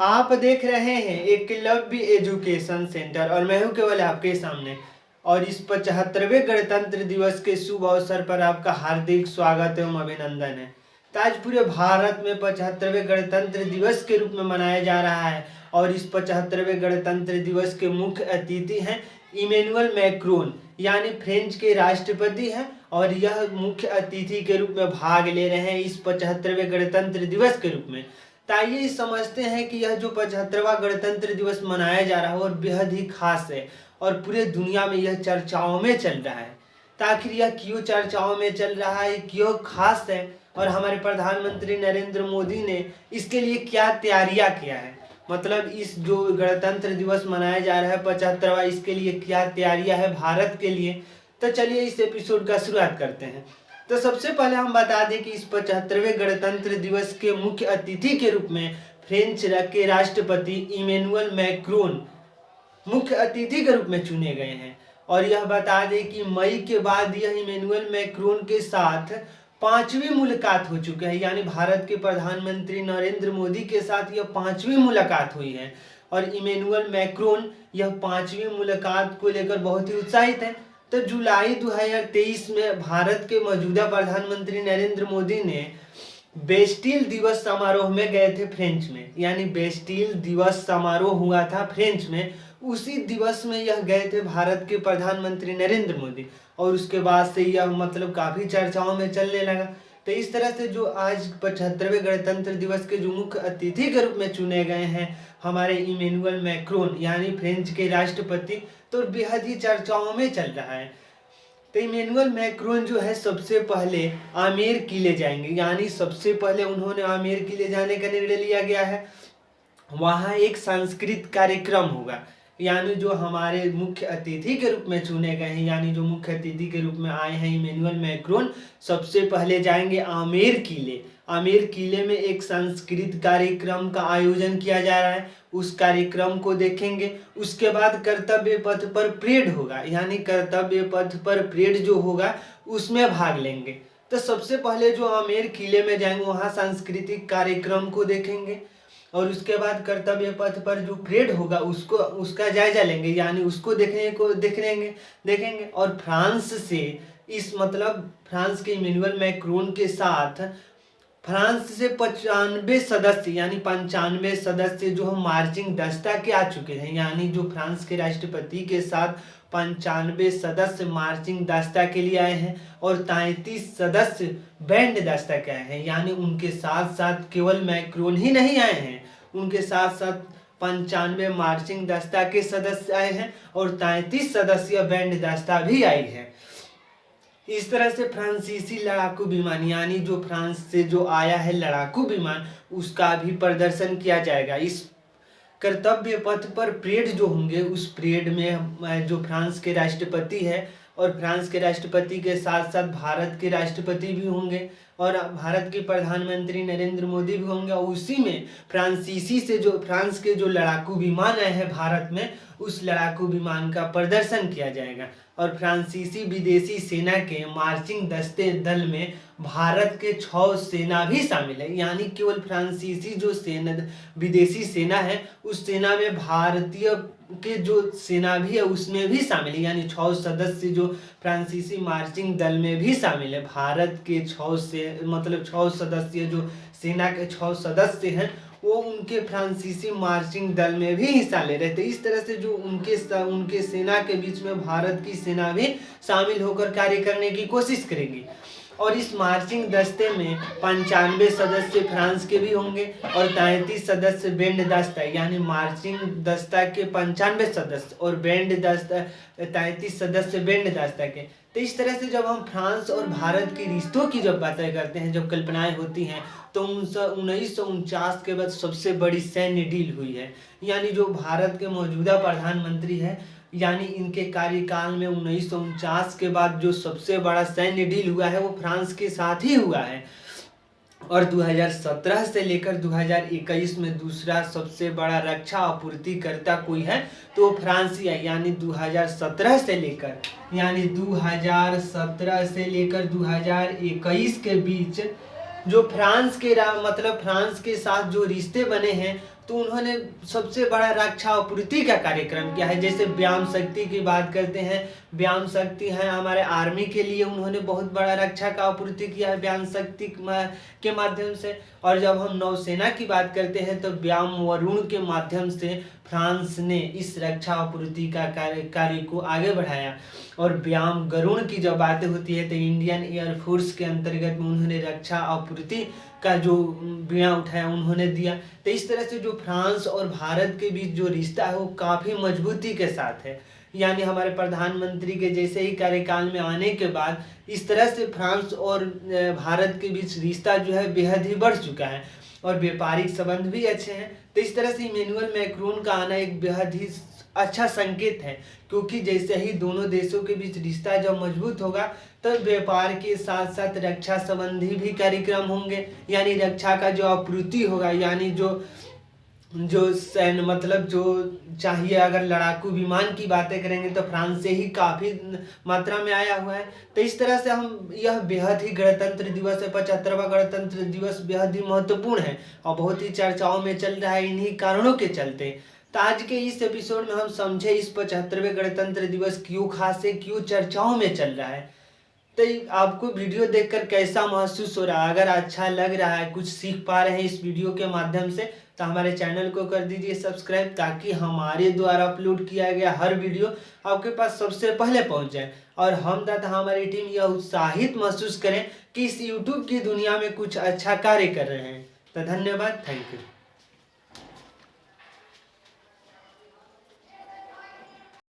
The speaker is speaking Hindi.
आप देख रहे हैं एकलव्य एजुकेशन सेंटर और मैं हूं केवल आपके सामने। और इस 75वें गणतंत्र दिवस के शुभ अवसर पर आपका हार्दिक स्वागत एवं अभिनंदन है। तो आज पूरे भारत में 75वें गणतंत्र दिवस के रूप में मनाया जा रहा है और इस 75वें गणतंत्र दिवस के मुख्य अतिथि हैं इमैनुअल मैक्रोन, यानी फ्रेंच के राष्ट्रपति हैं और यह मुख्य अतिथि के रूप में भाग ले रहे हैं इस 75वें गणतंत्र दिवस के रूप में। तो आइए समझते हैं कि यह जो 75वां गणतंत्र दिवस मनाया जा रहा है और बेहद ही खास है और पूरे दुनिया में यह चर्चाओं में चल रहा है। तो आखिर यह क्यों चर्चाओं में चल रहा है, क्यों खास है और हमारे प्रधानमंत्री नरेंद्र मोदी ने इसके लिए क्या तैयारियां किया है, मतलब इस जो गणतंत्र दिवस मनाया जा रहा है 75वां, इसके लिए क्या तैयारियां है भारत के लिए। तो चलिए इस एपिसोड का शुरुआत करते हैं। तो सबसे पहले हम बता दें कि इस 75वें गणतंत्र दिवस के मुख्य अतिथि के रूप में फ्रेंच के राष्ट्रपति इमैनुअल मैक्रोन मुख्य अतिथि के रूप में चुने गए हैं। और यह बता दें कि मई के बाद यह इमैनुअल मैक्रोन के साथ 5वीं मुलाकात हो चुकी है, यानी भारत के प्रधानमंत्री नरेंद्र मोदी के साथ यह 5वीं मुलाकात हुई है। और इमैनुअल मैक्रोन यह 5वीं मुलाकात को लेकर बहुत ही उत्साहित है। तो जुलाई 2023 में भारत के मौजूदा प्रधानमंत्री नरेंद्र मोदी ने बेस्टिल दिवस समारोह में गए थे फ्रेंच में, यानी बेस्टिल दिवस समारोह हुआ था फ्रेंच में, उसी दिवस में यह गए थे भारत के प्रधानमंत्री नरेंद्र मोदी। और उसके बाद से यह मतलब काफ़ी चर्चाओं में चलने लगा। तो इस तरह से जो आज 75वें गणतंत्र दिवस के जो मुख्य अतिथि के रूप में चुने गए हैं हमारे इमैनुअल मैक्रोन, यानी फ्रेंच के राष्ट्रपति, तो बेहद ही चर्चाओं में चल रहा है। तो इमैनुअल मैक्रोन जो है सबसे पहले आमेर किले जाएंगे, यानी सबसे पहले उन्होंने आमेर किले जाने का निर्णय लिया गया है। वहाँ एक सांस्कृतिक कार्यक्रम होगा, यानी जो हमारे मुख्य अतिथि के रूप में चुने गए हैं, यानी जो मुख्य अतिथि के रूप में आए हैं इमैनुअल मैक्रोन, सबसे पहले जाएंगे आमेर किले। आमेर किले में एक सांस्कृतिक कार्यक्रम का आयोजन किया जा रहा है, उस कार्यक्रम को देखेंगे। उसके बाद कर्तव्य पथ पर परेड होगा, यानी कर्तव्य पथ पर परेड जो होगा उसमें भाग लेंगे। तो सबसे पहले जो आमेर किले में जाएंगे वहाँ सांस्कृतिक कार्यक्रम को देखेंगे और उसके बाद कर्तव्य पथ पर जो परेड होगा उसका जायजा लेंगे, यानी उसको देखेंगे। और फ्रांस से इस मतलब फ्रांस के इमैनुअल मैक्रोन के साथ फ्रांस से 95 सदस्य, यानी 95 सदस्य जो हम मार्चिंग दस्ता के आ चुके हैं, यानी जो फ्रांस के राष्ट्रपति के साथ 95 सदस्य मार्चिंग दस्ता के लिए आए हैं और 33 सदस्य बैंड दस्ता के आए हैं, यानी उनके साथ साथ केवल मैक्रोन ही नहीं आए हैं, उनके साथ साथ 95 मार्चिंग दस्ता के सदस्य आए हैं और 33 सदस्य बैंड दस्ता भी आई है। इस तरह से फ्रांसीसी लड़ाकू विमान, यानी जो फ्रांस से जो आया है लड़ाकू विमान, उसका भी प्रदर्शन किया जाएगा। इस कर्तव्य पथ पर परेड जो होंगे उस परेड में जो फ्रांस के राष्ट्रपति है और फ्रांस के राष्ट्रपति के साथ साथ भारत के राष्ट्रपति भी होंगे और भारत के प्रधानमंत्री नरेंद्र मोदी भी होंगे। और उसी में फ्रांसीसी से जो फ्रांस के जो लड़ाकू विमान आए हैं भारत में, उस लड़ाकू विमान का प्रदर्शन किया जाएगा। और फ्रांसीसी विदेशी सेना के मार्चिंग दस्ते दल में भारत के 6 सेना भी शामिल है, यानी केवल फ्रांसीसी जो सेना विदेशी सेना है उस सेना में भारतीय के जो सेना भी है उसमें भी शामिल है, यानी 6 सदस्य जो फ्रांसीसी मार्चिंग दल में भी शामिल है। भारत के 6 सदस्य जो सेना के 6 सदस्य हैं वो उनके फ्रांसीसी मार्चिंग दल में भी हिस्सा ले रहे थे। इस तरह से जो उनके सेना के बीच में भारत की सेना भी शामिल होकर कार्य करने की कोशिश करेगी। और इस मार्चिंग दस्ते में 95 सदस्य फ्रांस के भी होंगे और 33 सदस्य बैंड दस्ता, यानी मार्चिंग दस्ता के 95 सदस्य और बैंड दस्ता 33 सदस्य बैंड दस्ता के। तो इस तरह से जब हम फ्रांस और भारत के रिश्तों की जब बातें करते हैं, जब कल्पनाएं होती हैं, तो 1949 के बाद सबसे बड़ी सैन्य डील हुई है, यानी जो भारत के मौजूदा प्रधानमंत्री है, यानी इनके कार्यकाल में 1949 के बाद जो सबसे बड़ा सैन्य डील हुआ है वो फ्रांस के साथ ही हुआ है। और 2017 से लेकर 2021 में दूसरा सबसे बड़ा रक्षा आपूर्तिकर्ता कोई है तो फ्रांस ही है, यानी 2017 से लेकर 2021 के बीच जो फ्रांस के साथ जो रिश्ते बने हैं तो उन्होंने सबसे बड़ा रक्षा आपूर्ति का कार्यक्रम किया है। जैसे व्यायाम शक्ति की बात करते हैं, व्यायाम शक्ति है हमारे आर्मी के लिए, उन्होंने बहुत बड़ा रक्षा का आपूर्ति किया है व्यायाम शक्ति के माध्यम से। और जब हम नौसेना की बात करते हैं तो व्यायाम वरुण के माध्यम से फ्रांस ने इस रक्षा आपूर्ति का कार्य को आगे बढ़ाया। और व्यायाम गरुण की जब बातें होती है तो इंडियन एयरफोर्स के अंतर्गत में उन्होंने रक्षा आपूर्ति का जो बीड़ा उठाया उन्होंने दिया। तो इस तरह से जो फ्रांस और भारत के बीच जो रिश्ता है वो काफ़ी मजबूती के साथ है। यानी हमारे प्रधानमंत्री के जैसे ही कार्यकाल में आने के बाद इस तरह से फ्रांस और भारत के बीच रिश्ता जो है बेहद ही बढ़ चुका है और व्यापारिक संबंध भी अच्छे हैं। तो इस तरह से इमैनुअल मैक्रोन का आना एक बेहद ही अच्छा संकेत है, क्योंकि जैसे ही दोनों देशों के बीच रिश्ता जब मजबूत होगा तो व्यापार के साथ साथ रक्षा संबंधी भी कार्यक्रम होंगे। यानी रक्षा का जो आपूर्ति होगा, यानी जो सैन्य मतलब जो चाहिए, अगर लड़ाकू विमान की बातें करेंगे तो फ्रांस से ही काफ़ी मात्रा में आया हुआ है। तो इस तरह से हम यह बेहद ही गणतंत्र दिवस है, 75वां गणतंत्र दिवस बेहद ही महत्वपूर्ण है और बहुत ही चर्चाओं में चल रहा है इन्हीं कारणों के चलते। तो आज के इस एपिसोड में हम समझे इस 75वें गणतंत्र दिवस क्यों खास है, क्यों चर्चाओं में चल रहा है। तो आपको वीडियो देखकर कैसा महसूस हो रहा है? अगर अच्छा लग रहा है, कुछ सीख पा रहे हैं इस वीडियो के माध्यम से, तो हमारे चैनल को कर दीजिए सब्सक्राइब, ताकि हमारे द्वारा अपलोड किया गया हर वीडियो आपके पास सबसे पहले पहुंच जाए और हम तथा हमारी टीम यह उत्साहित महसूस करें कि इस यूट्यूब की दुनिया में कुछ अच्छा कार्य कर रहे हैं। तो धन्यवाद, थैंक यू।